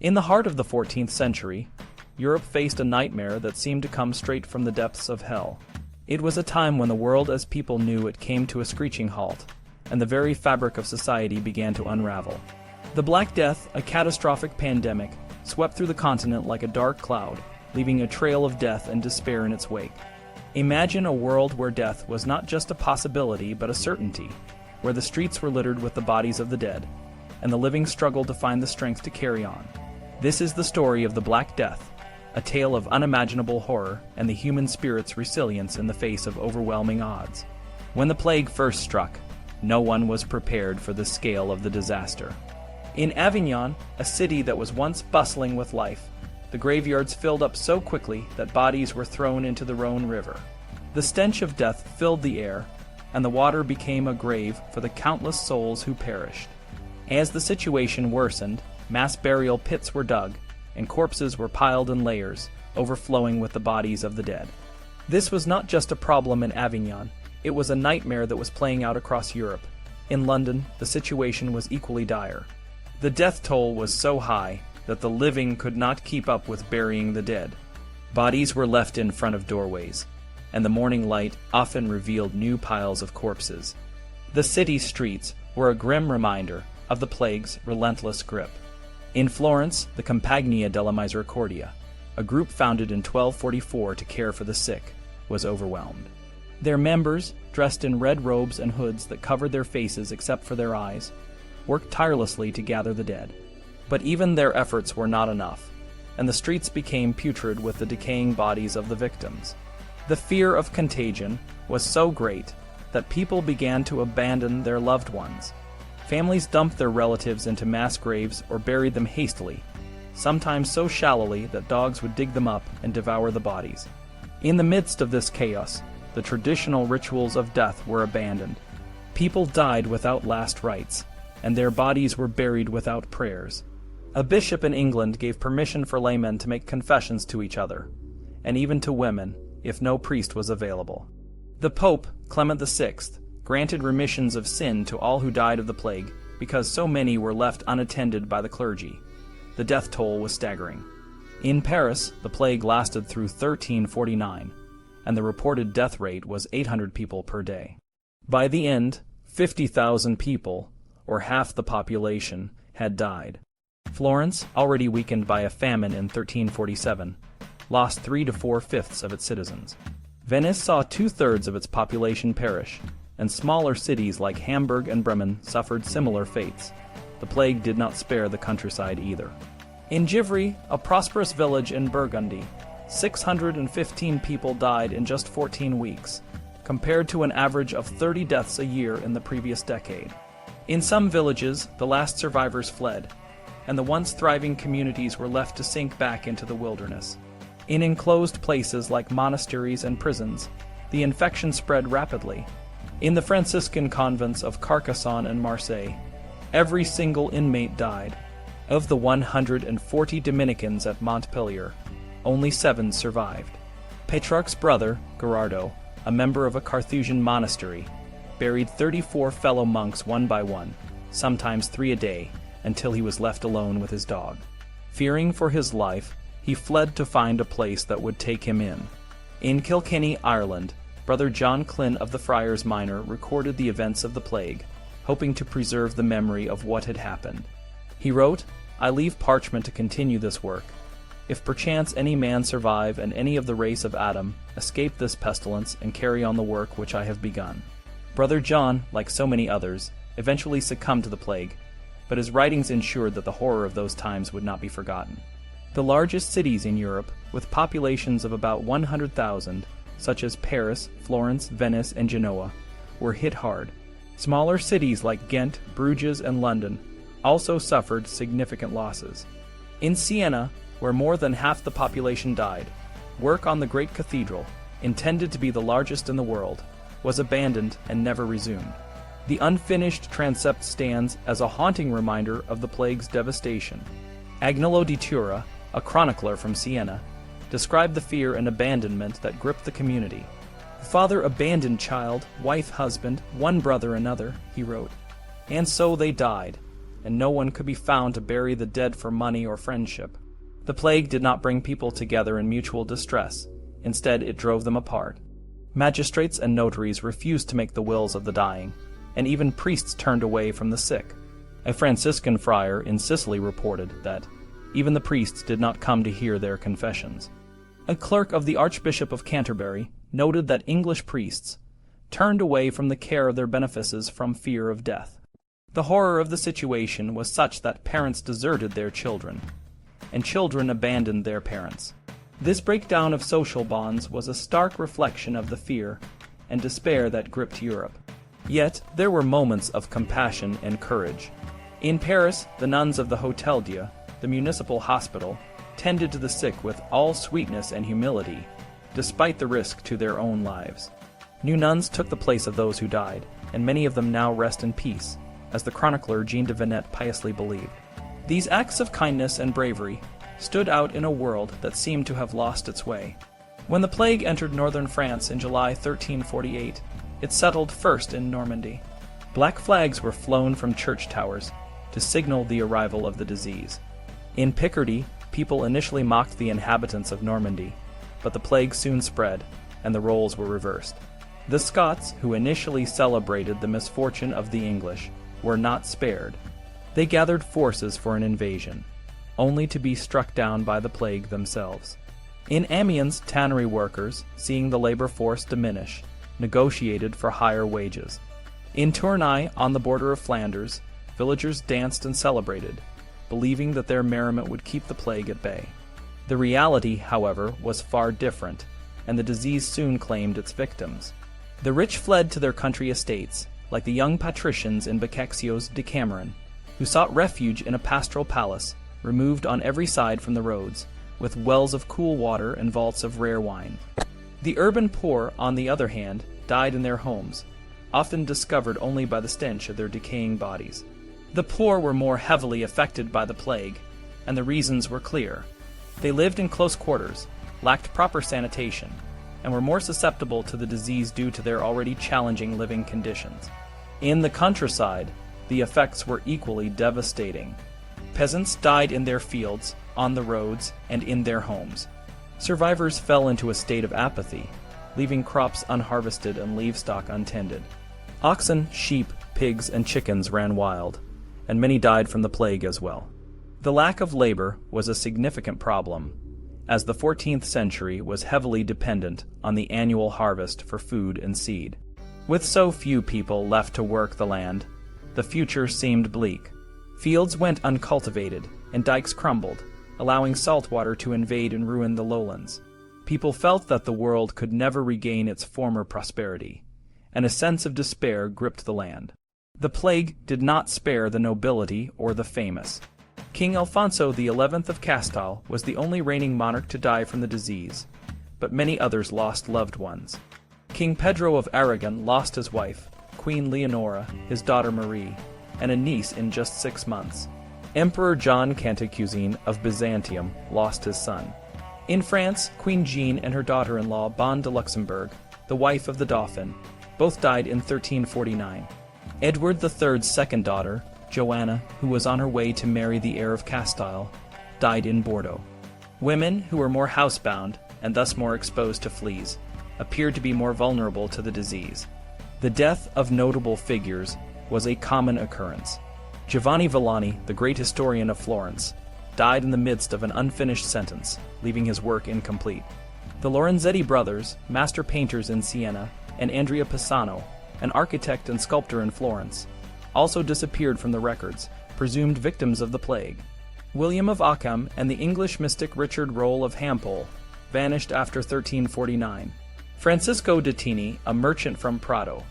In the heart of the 14th century, Europe faced a nightmare that seemed to come straight from the depths of hell. It was a time when the world as people knew it came to a screeching halt, and the very fabric of society began to unravel. The Black Death, a catastrophic pandemic, swept through the continent like a dark cloud, leaving a trail of death and despair in its wake. Imagine a world where death was not just a possibility but a certainty, where the streets were littered with the bodies of the dead, and the living struggled to find the strength to carry on. This is the story of the Black Death, a tale of unimaginable horror and the human spirit's resilience in the face of overwhelming odds. When the plague first struck, no one was prepared for the scale of the disaster. In Avignon, a city that was once bustling with life, the graveyards filled up so quickly that bodies were thrown into the Rhone River. The stench of death filled the air, and the water became a grave for the countless souls who perished. As the situation worsened, mass burial pits were dug, and corpses were piled in layers, overflowing with the bodies of the dead. This was not just a problem in Avignon, it was a nightmare that was playing out across Europe. In London, the situation was equally dire. The death toll was so high that the living could not keep up with burying the dead. Bodies were left in front of doorways, and the morning light often revealed new piles of corpses. The city streets were a grim reminder of the plague's relentless grip. In Florence, the Compagnia della Misericordia, a group founded in 1244 to care for the sick, was overwhelmed. Their members, dressed in red robes and hoods that covered their faces except for their eyes, worked tirelessly to gather the dead. But even their efforts were not enough, and the streets became putrid with the decaying bodies of the victims. The fear of contagion was so great that people began to abandon their loved ones. Families dumped their relatives into mass graves or buried them hastily, sometimes so shallowly that dogs would dig them up and devour the bodies. In the midst of this chaos, the traditional rituals of death were abandoned. People died without last rites, and their bodies were buried without prayers. A bishop in England gave permission for laymen to make confessions to each other, and even to women, if no priest was available. The Pope, Clement VI, granted remissions of sin to all who died of the plague because so many were left unattended by the clergy. The death toll was staggering. In Paris, the plague lasted through 1349, and the reported death rate was 800 people per day. By the end, 50,000 people, or half the population, had died. Florence, already weakened by a famine in 1347, lost 3 to 4/5 of its citizens. Venice saw 2/3 of its population perish, and smaller cities like Hamburg and Bremen suffered similar fates. The plague did not spare the countryside either. In Givry, a prosperous village in Burgundy, 615 people died in just 14 weeks, compared to an average of 30 deaths a year in the previous decade. In some villages, the last survivors fled, and the once thriving communities were left to sink back into the wilderness. In enclosed places like monasteries and prisons, the infection spread rapidly. In the Franciscan convents of Carcassonne and Marseille, every single inmate died. Of the 140 Dominicans at Montpellier, only 7 survived. Petrarch's brother, Gerardo, a member of a Carthusian monastery, buried 34 fellow monks one by one, sometimes 3 a day, until he was left alone with his dog. Fearing for his life, he fled to find a place that would take him in. In Kilkenny, Ireland, Brother John Klyn of the Friars Minor recorded the events of the plague, hoping to preserve the memory of what had happened. He wrote, "I leave parchment to continue this work. If perchance any man survive and any of the race of Adam escape this pestilence and carry on the work which I have begun." Brother John, like so many others, eventually succumbed to the plague, but his writings ensured that the horror of those times would not be forgotten. The largest cities in Europe, with populations of about 100,000, such as Paris, Florence, Venice, and Genoa, were hit hard. Smaller cities like Ghent, Bruges, and London also suffered significant losses. In Siena, where more than half the population died, work on the great cathedral, intended to be the largest in the world, was abandoned and never resumed. The unfinished transept stands as a haunting reminder of the plague's devastation. Agnolo di Tura, a chronicler from Siena, described the fear and abandonment that gripped the community. "Father abandoned child, wife husband, one brother another," he wrote. "And so they died. and no one could be found to bury the dead for money or friendship. The plague did not bring people together in mutual distress. Instead, it drove them apart. Magistrates and notaries refused to make the wills of the dying, and even priests turned away from the sick. A Franciscan friar in Sicily reported that even the priests did not come to hear their confessions. A clerk of the Archbishop of Canterbury noted that English priests turned away from the care of their benefices from fear of death. The horror of the situation was such that parents deserted their children, and children abandoned their parents. This breakdown of social bonds was a stark reflection of the fear and despair that gripped Europe. Yet there were moments of compassion and courage. In Paris, the nuns of the Hôtel Dieu, the municipal hospital, tended to the sick with all sweetness and humility, despite the risk to their own lives. New nuns took the place of those who died, and many of them now rest in peace, as the chronicler Jean de Venette piously believed. These acts of kindness and bravery stood out in a world that seemed to have lost its way. When the plague entered northern France in July 1348, it settled first in Normandy. Black flags were flown from church towers to signal the arrival of the disease. In Picardy, people initially mocked the inhabitants of Normandy, but the plague soon spread, and the roles were reversed. The Scots, who initially celebrated the misfortune of the English, were not spared. They gathered forces for an invasion, only to be struck down by the plague themselves. In Amiens, tannery workers, seeing the labor force diminish, negotiated for higher wages. In Tournai, on the border of Flanders, villagers danced and celebrated, believing that their merriment would keep the plague at bay. The reality, however, was far different, and the disease soon claimed its victims. The rich fled to their country estates, like the young patricians in Boccaccio's Decameron, who sought refuge in a pastoral palace, removed on every side from the roads, with wells of cool water and vaults of rare wine. The urban poor, on the other hand, died in their homes, often discovered only by the stench of their decaying bodies. The poor were more heavily affected by the plague, and the reasons were clear. They lived in close quarters, lacked proper sanitation, and were more susceptible to the disease due to their already challenging living conditions. In the countryside, the effects were equally devastating. Peasants died in their fields, on the roads, and in their homes. Survivors fell into a state of apathy, leaving crops unharvested and livestock untended. Oxen, sheep, pigs, and chickens ran wild, and many died from the plague as well. The lack of labor was a significant problem, as the 14th century was heavily dependent on the annual harvest for food and seed. With so few people left to work the land, the future seemed bleak. Fields went uncultivated, and dikes crumbled, allowing salt water to invade and ruin the lowlands. People felt that the world could never regain its former prosperity, and a sense of despair gripped the land. The plague did not spare the nobility or the famous. King Alfonso XI of Castile was the only reigning monarch to die from the disease, but many others lost loved ones. King Pedro of Aragon lost his wife, Queen Leonora, his daughter Marie, and a niece in just 6 months. Emperor John Cantacuzene of Byzantium lost his son. In France, Queen Jeanne and her daughter-in-law Bonne de Luxembourg, the wife of the Dauphin, both died in 1349. Edward III's second daughter, Joanna, who was on her way to marry the heir of Castile, died in Bordeaux. Women, who were more housebound, and thus more exposed to fleas, appeared to be more vulnerable to the disease. The death of notable figures was a common occurrence. Giovanni Villani, the great historian of Florence, died in the midst of an unfinished sentence, leaving his work incomplete. The Lorenzetti brothers, master painters in Siena, and Andrea Pisano, an architect and sculptor in Florence, also disappeared from the records, presumed victims of the plague. William of Ockham and the English mystic Richard Rolle of Hampole vanished after 1349. Francisco de Tini, a merchant from Prato,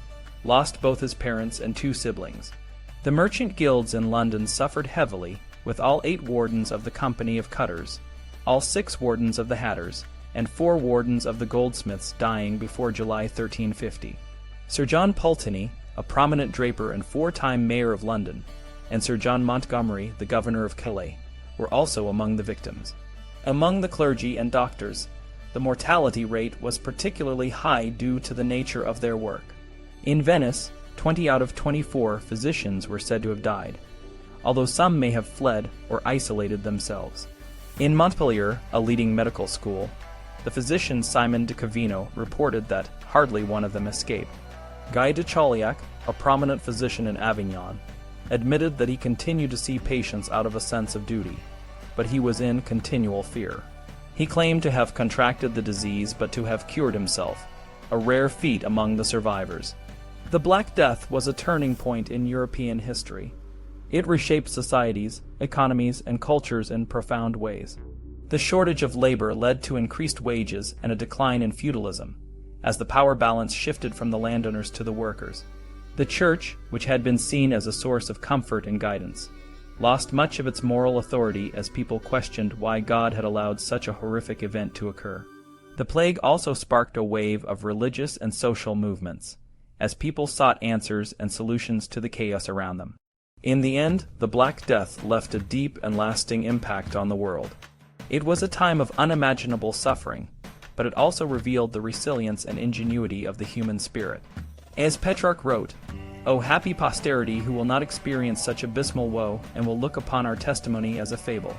lost both his parents and 2 siblings. The merchant guilds in London suffered heavily, with all 8 wardens of the Company of Cutters, all 6 wardens of the Hatters, and 4 wardens of the goldsmiths dying before July 1350. Sir John Pulteney, a prominent draper and 4-time mayor of London, and Sir John Montgomery, the governor of Calais, were also among the victims. Among the clergy and doctors, the mortality rate was particularly high due to the nature of their work. In Venice, 20 out of 24 physicians were said to have died. although some may have fled or isolated themselves. In Montpellier, a leading medical school, the physician Simon de Cavino reported that hardly one of them escaped. Guy de Chauliac, a prominent physician in Avignon, admitted that he continued to see patients out of a sense of duty, but he was in continual fear. He claimed to have contracted the disease but to have cured himself, a rare feat among the survivors. The Black Death was a turning point in European history. It reshaped societies, economies, and cultures in profound ways. The shortage of labor led to increased wages and a decline in feudalism, as the power balance shifted from the landowners to the workers. The Church, which had been seen as a source of comfort and guidance, lost much of its moral authority as people questioned why God had allowed such a horrific event to occur. The plague also sparked a wave of religious and social movements, as people sought answers and solutions to the chaos around them. In the end, the Black Death left a deep and lasting impact on the world. It was a time of unimaginable suffering, but it also revealed the resilience and ingenuity of the human spirit. As Petrarch wrote, "O happy posterity who will not experience such abysmal woe and will look upon our testimony as a fable."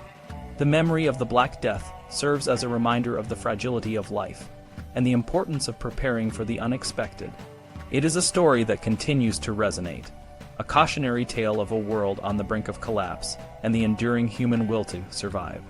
The memory of the Black Death serves as a reminder of the fragility of life and the importance of preparing for the unexpected. It is a story that continues to resonate, a cautionary tale of a world on the brink of collapse and the enduring human will to survive.